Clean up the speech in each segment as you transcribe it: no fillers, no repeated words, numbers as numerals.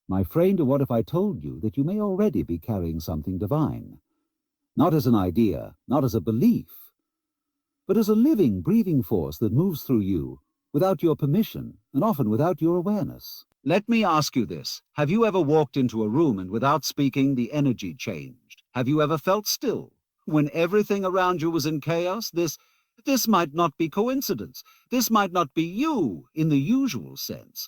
My friend, what if I told you that you may already be carrying something divine? Not as an idea, not as a belief, but as a living, breathing force that moves through you without your permission and often without your awareness. Let me ask you this. Have you ever walked into a room and without speaking, the energy changed? Have you ever felt still when everything around you was in chaos? This might not be coincidence. This might not be you in the usual sense.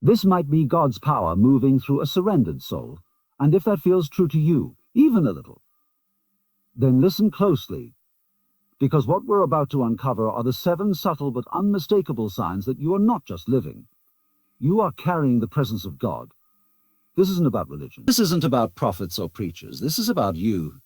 This might be God's power moving through a surrendered soul. And if that feels true to you, even a little, then listen closely, because what we're about to uncover are the 7 subtle but unmistakable signs that you are not just living. You are carrying the presence of God. This isn't about religion. This isn't about prophets or preachers. This is about you,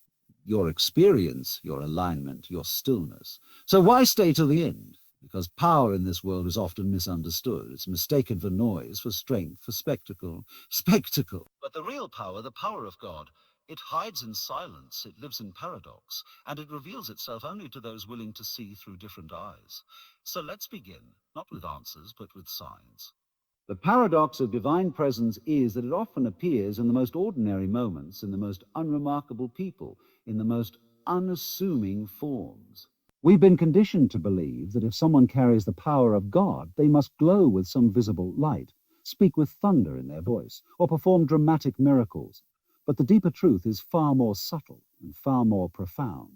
your experience, your alignment, your stillness. So why stay till the end? Because power in this world is often misunderstood. It's mistaken for noise, for strength, for spectacle. Spectacle. But the real power, the power of God, it hides in silence, it lives in paradox, and it reveals itself only to those willing to see through different eyes. So let's begin, not with answers, but with signs. The paradox of divine presence is that it often appears in the most ordinary moments, in the most unremarkable people, in the most unassuming forms. We've been conditioned to believe that if someone carries the power of God, they must glow with some visible light, speak with thunder in their voice, or perform dramatic miracles. But the deeper truth is far more subtle and far more profound.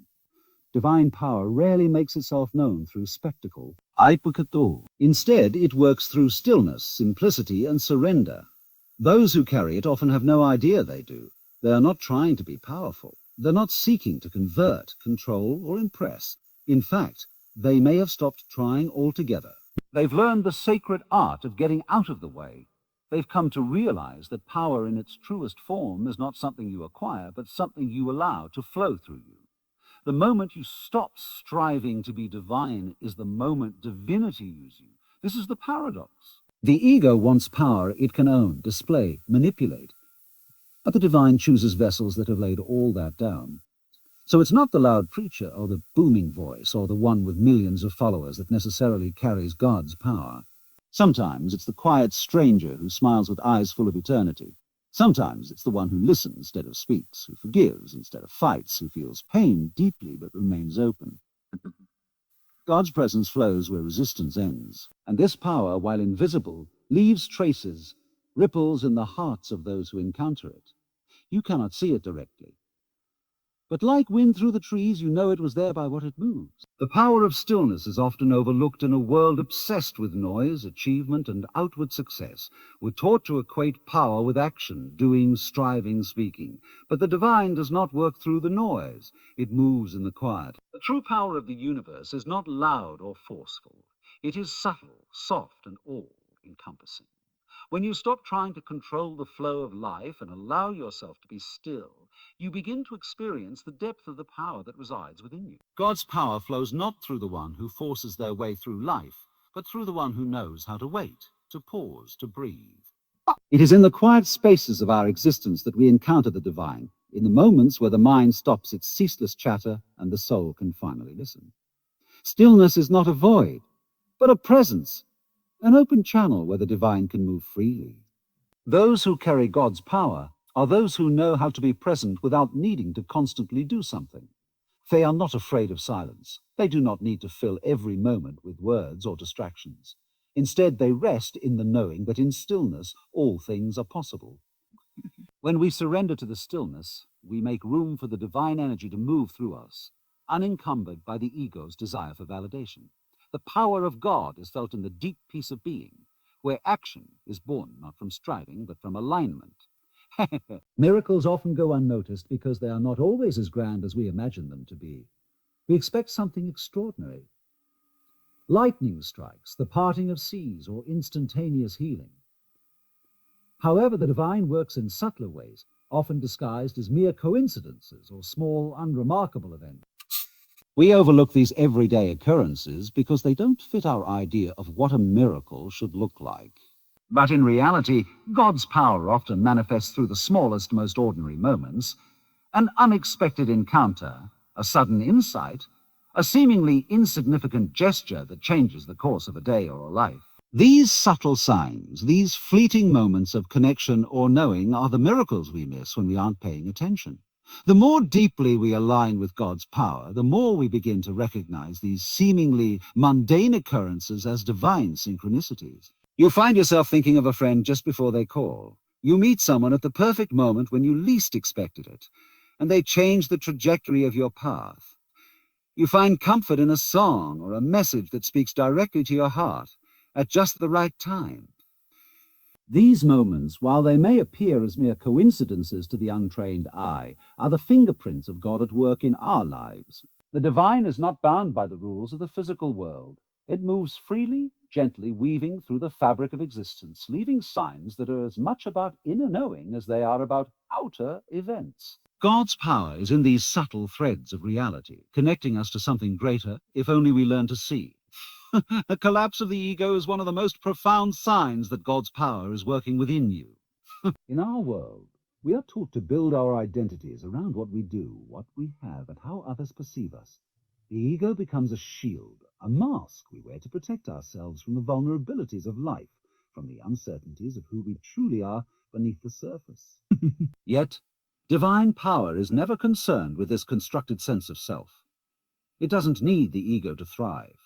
Divine power rarely makes itself known through spectacle. Instead, it works through stillness, simplicity, and surrender. Those who carry it often have no idea they do. They are not trying to be powerful. They're not seeking to convert, control, or impress. In fact, they may have stopped trying altogether. They've learned the sacred art of getting out of the way. They've come to realize that power in its truest form is not something you acquire, but something you allow to flow through you. The moment you stop striving to be divine is the moment divinity uses you. This is the paradox. The ego wants power it can own, display, manipulate. But the divine chooses vessels that have laid all that down. So it's not the loud preacher or the booming voice or the one with millions of followers that necessarily carries God's power. Sometimes it's the quiet stranger who smiles with eyes full of eternity. Sometimes it's the one who listens instead of speaks, who forgives instead of fights, who feels pain deeply but remains open. God's presence flows where resistance ends, and this power, while invisible, leaves traces, ripples in the hearts of those who encounter it. You cannot see it directly, but like wind through the trees, you know it was there by what it moves. The power of stillness is often overlooked in a world obsessed with noise, achievement, and outward success. We're taught to equate power with action, doing, striving, speaking. But the divine does not work through the noise. It moves in the quiet. The true power of the universe is not loud or forceful. It is subtle, soft, and all-encompassing. When you stop trying to control the flow of life and allow yourself to be still, you begin to experience the depth of the power that resides within you. God's power flows not through the one who forces their way through life, but through the one who knows how to wait, to pause, to breathe. It is in the quiet spaces of our existence that we encounter the divine, in the moments where the mind stops its ceaseless chatter and the soul can finally listen. Stillness is not a void, but a presence, an open channel where the divine can move freely. Those who carry God's power are those who know how to be present without needing to constantly do something. They are not afraid of silence. They do not need to fill every moment with words or distractions. Instead, they rest in the knowing that in stillness, all things are possible. When we surrender to the stillness, we make room for the divine energy to move through us, unencumbered by the ego's desire for validation. The power of God is felt in the deep peace of being, where action is born not from striving, but from alignment. Miracles often go unnoticed because they are not always as grand as we imagine them to be. We expect something extraordinary. Lightning strikes, the parting of seas, or instantaneous healing. However, the divine works in subtler ways, often disguised as mere coincidences or small, unremarkable events. We overlook these everyday occurrences because they don't fit our idea of what a miracle should look like. But in reality, God's power often manifests through the smallest, most ordinary moments. An unexpected encounter, a sudden insight, a seemingly insignificant gesture that changes the course of a day or a life. These subtle signs, these fleeting moments of connection or knowing are the miracles we miss when we aren't paying attention. The more deeply we align with God's power, the more we begin to recognize these seemingly mundane occurrences as divine synchronicities. You find yourself thinking of a friend just before they call. You meet someone at the perfect moment when you least expected it, and they change the trajectory of your path. You find comfort in a song or a message that speaks directly to your heart at just the right time. These moments, while they may appear as mere coincidences to the untrained eye, are the fingerprints of God at work in our lives. The divine is not bound by the rules of the physical world. It moves freely, gently weaving through the fabric of existence, leaving signs that are as much about inner knowing as they are about outer events. God's power is in these subtle threads of reality, connecting us to something greater, if only we learn to see. A collapse of the ego is one of the most profound signs that God's power is working within you. In our world, we are taught to build our identities around what we do, what we have, and how others perceive us. The ego becomes a shield, a mask we wear to protect ourselves from the vulnerabilities of life, from the uncertainties of who we truly are beneath the surface. Yet, divine power is never concerned with this constructed sense of self. It doesn't need the ego to thrive.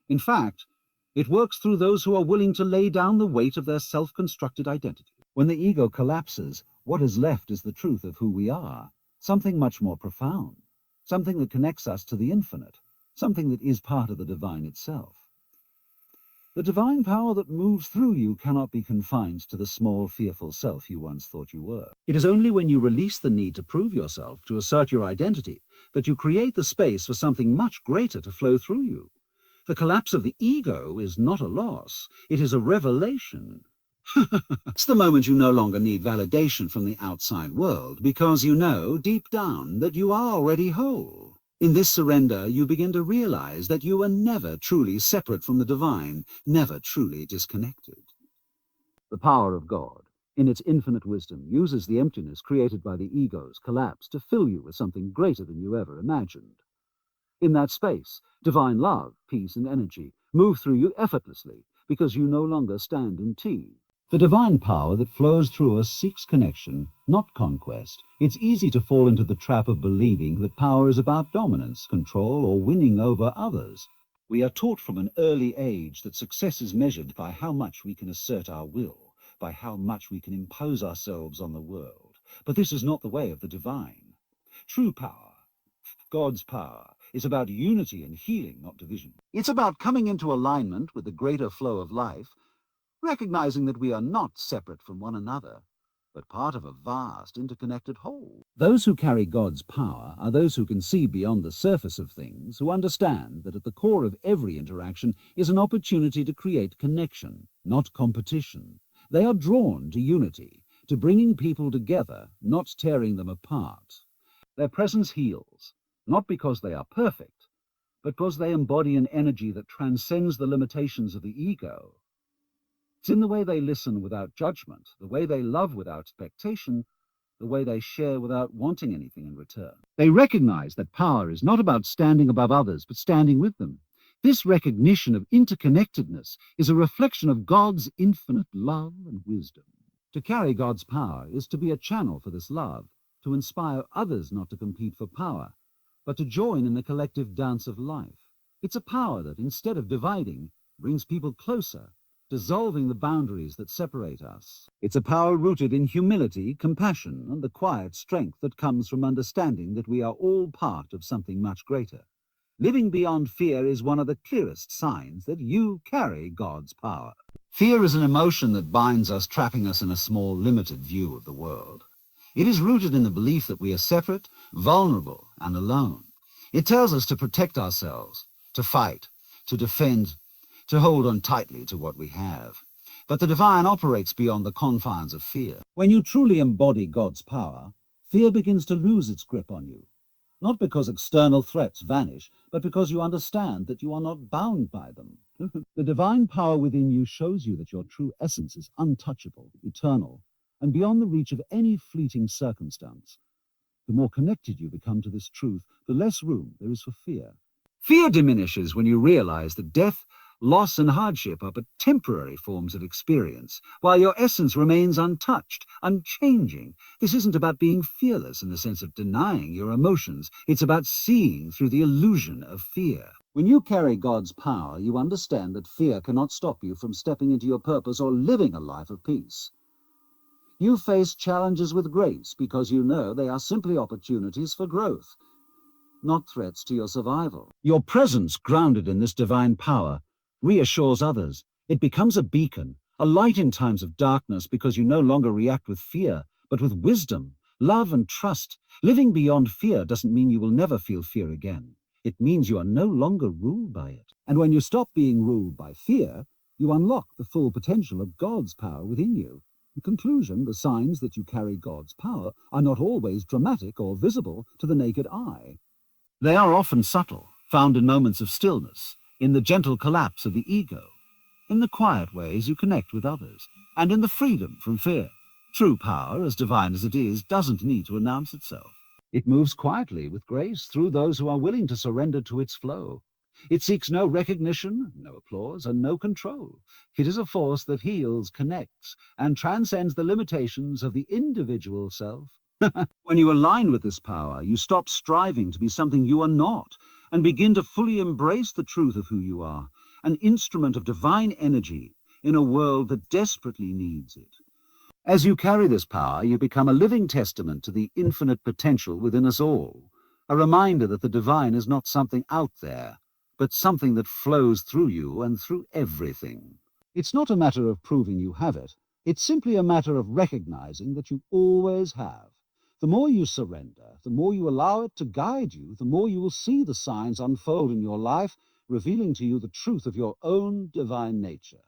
In fact, it works through those who are willing to lay down the weight of their self-constructed identity. When the ego collapses, what is left is the truth of who we are, something much more profound, something that connects us to the infinite, something that is part of the divine itself. The divine power that moves through you cannot be confined to the small, fearful self you once thought you were. It is only when you release the need to prove yourself, to assert your identity, that you create the space for something much greater to flow through you. The collapse of the ego is not a loss, it is a revelation. It's the moment you no longer need validation from the outside world, because you know, deep down, that you are already whole. In this surrender, you begin to realize that you are never truly separate from the divine, never truly disconnected. The power of God, in its infinite wisdom, uses the emptiness created by the ego's collapse to fill you with something greater than you ever imagined. In that space, divine love, peace, and energy move through you effortlessly because you no longer stand in T. The divine power that flows through us seeks connection, not conquest. It's easy to fall into the trap of believing that power is about dominance, control, or winning over others. We are taught from an early age that success is measured by how much we can assert our will, by how much we can impose ourselves on the world. But this is not the way of the divine. True power, God's power, is about unity and healing, not division. It's about coming into alignment with the greater flow of life, recognizing that we are not separate from one another, but part of a vast, interconnected whole. Those who carry God's power are those who can see beyond the surface of things, who understand that at the core of every interaction is an opportunity to create connection, not competition. They are drawn to unity, to bringing people together, not tearing them apart. Their presence heals, not because they are perfect, but because they embody an energy that transcends the limitations of the ego. It's in the way they listen without judgment, the way they love without expectation, the way they share without wanting anything in return. They recognize that power is not about standing above others, but standing with them. This recognition of interconnectedness is a reflection of God's infinite love and wisdom. To carry God's power is to be a channel for this love, to inspire others not to compete for power, but to join in the collective dance of life. It's a power that, instead of dividing, brings people closer, dissolving the boundaries that separate us. It's a power rooted in humility, compassion, and the quiet strength that comes from understanding that we are all part of something much greater. Living beyond fear is one of the clearest signs that you carry God's power. Fear is an emotion that binds us, trapping us in a small, limited view of the world. It is rooted in the belief that we are separate, vulnerable, and alone. It tells us to protect ourselves, to fight, to defend, to hold on tightly to what we have. But the divine operates beyond the confines of fear. When you truly embody God's power, fear begins to lose its grip on you. Not because external threats vanish, but because you understand that you are not bound by them. The divine power within you shows you that your true essence is untouchable, eternal, and beyond the reach of any fleeting circumstance. The more connected you become to this truth, the less room there is for fear. Fear diminishes when you realize that death, Loss and hardship are but temporary forms of experience, while your essence remains untouched, unchanging. This isn't about being fearless in the sense of denying your emotions. It's about seeing through the illusion of fear. When you carry God's power, you understand that fear cannot stop you from stepping into your purpose or living a life of peace. You face challenges with grace because you know they are simply opportunities for growth, not threats to your survival. Your presence, grounded in this divine power, reassures others. It becomes a beacon, a light in times of darkness, because you no longer react with fear, but with wisdom, love, and trust. Living beyond fear doesn't mean you will never feel fear again. It means you are no longer ruled by it. And when you stop being ruled by fear, you unlock the full potential of God's power within you. In conclusion, the signs that you carry God's power are not always dramatic or visible to the naked eye. They are often subtle, found in moments of stillness, in the gentle collapse of the ego, in the quiet ways you connect with others, and in the freedom from fear. True power, as divine as it is, doesn't need to announce itself. It moves quietly with grace through those who are willing to surrender to its flow. It seeks no recognition, no applause, and no control. It is a force that heals, connects, and transcends the limitations of the individual self. When you align with this power, you stop striving to be something you are not, and begin to fully embrace the truth of who you are, an instrument of divine energy in a world that desperately needs it. As you carry this power, you become a living testament to the infinite potential within us all, a reminder that the divine is not something out there, but something that flows through you and through everything. It's not a matter of proving you have it. It's simply a matter of recognizing that you always have. The more you surrender, the more you allow it to guide you, the more you will see the signs unfold in your life, revealing to you the truth of your own divine nature.